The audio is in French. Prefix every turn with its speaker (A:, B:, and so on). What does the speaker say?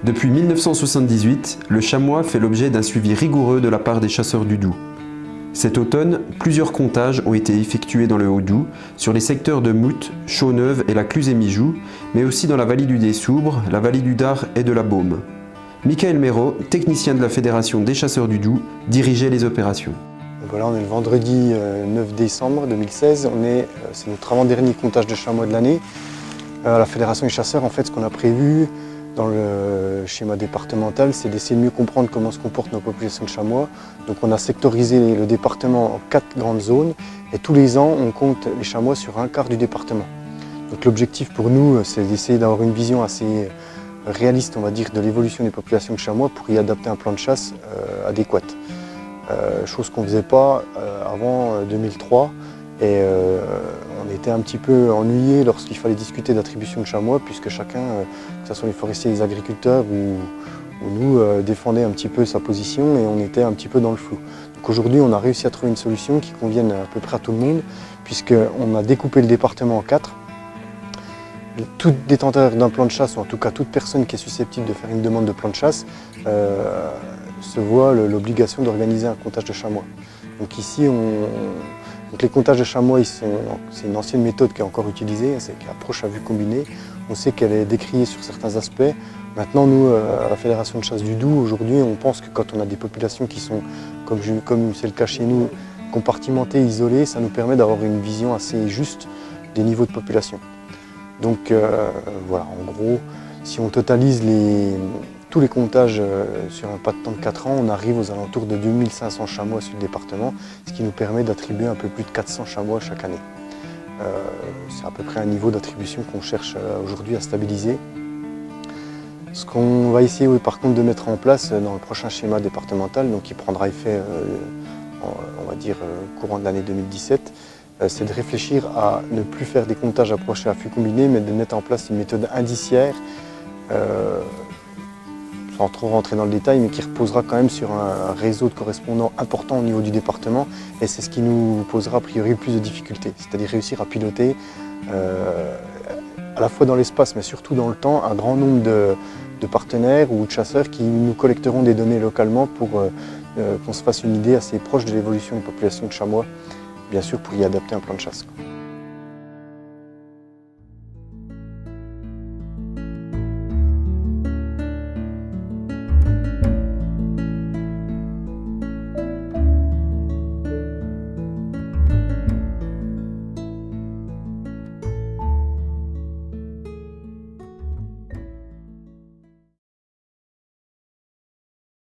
A: Depuis 1978, le chamois fait l'objet d'un suivi rigoureux de la part des chasseurs du Doubs. Cet automne, plusieurs comptages ont été effectués dans le Haut-Doubs, sur les secteurs de Mout, Chaux-Neuve et la Cluse-et-Mijoux, mais aussi dans la vallée du Dessoubre, la vallée du Dard et de la Baume. Michael Méraud, technicien de la Fédération des chasseurs du Doubs, dirigeait les opérations.
B: Voilà, on est le vendredi 9 décembre 2016, c'est notre avant-dernier comptage de chamois de l'année. À la Fédération des chasseurs, en fait, ce qu'on a prévu dans le schéma départemental, c'est d'essayer de mieux comprendre comment se comportent nos populations de chamois. Donc on a sectorisé le département en 4 grandes zones et tous les ans, on compte les chamois sur un quart du département. Donc l'objectif pour nous, c'est d'essayer d'avoir une vision assez réaliste, on va dire, de l'évolution des populations de chamois pour y adapter un plan de chasse adéquat. Chose qu'on ne faisait pas avant 2003 et on était un petit peu ennuyés lorsqu'il fallait discuter d'attribution de chamois puisque chacun, que ce soit les forestiers, les agriculteurs ou nous, défendait un petit peu sa position et on était un petit peu dans le flou. Donc aujourd'hui on a réussi à trouver une solution qui convienne à peu près à tout le monde puisqu'on a découpé le département en 4. Tout détenteur d'un plan de chasse, ou en tout cas toute personne qui est susceptible de faire une demande de plan de chasse, se voit l'obligation d'organiser un comptage de chamois. Donc ici, les comptages de chamois, c'est une ancienne méthode qui est encore utilisée, c'est l'approche à vue combinée. On sait qu'elle est décriée sur certains aspects. Maintenant, nous, à la Fédération de chasse du Doubs, aujourd'hui, on pense que quand on a des populations qui sont, comme c'est le cas chez nous, compartimentées, isolées, ça nous permet d'avoir une vision assez juste des niveaux de population. Donc voilà, en gros, si on totalise tous les comptages sur un pas de temps de 4 ans, on arrive aux alentours de 2500 chamois sur le département, ce qui nous permet d'attribuer un peu plus de 400 chamois chaque année. C'est à peu près un niveau d'attribution qu'on cherche aujourd'hui à stabiliser. Ce qu'on va essayer par contre de mettre en place dans le prochain schéma départemental, donc qui prendra effet on va dire courant de l'année 2017, c'est de réfléchir à ne plus faire des comptages approchés à flux combiné, mais de mettre en place une méthode indiciaire, sans trop rentrer dans le détail, mais qui reposera quand même sur un réseau de correspondants important au niveau du département, et c'est ce qui nous posera a priori le plus de difficultés, c'est-à-dire réussir à piloter à la fois dans l'espace, mais surtout dans le temps, un grand nombre de partenaires ou de chasseurs qui nous collecteront des données localement pour qu'on se fasse une idée assez proche de l'évolution de population de chamois, bien sûr pour y adapter un plan de chasse.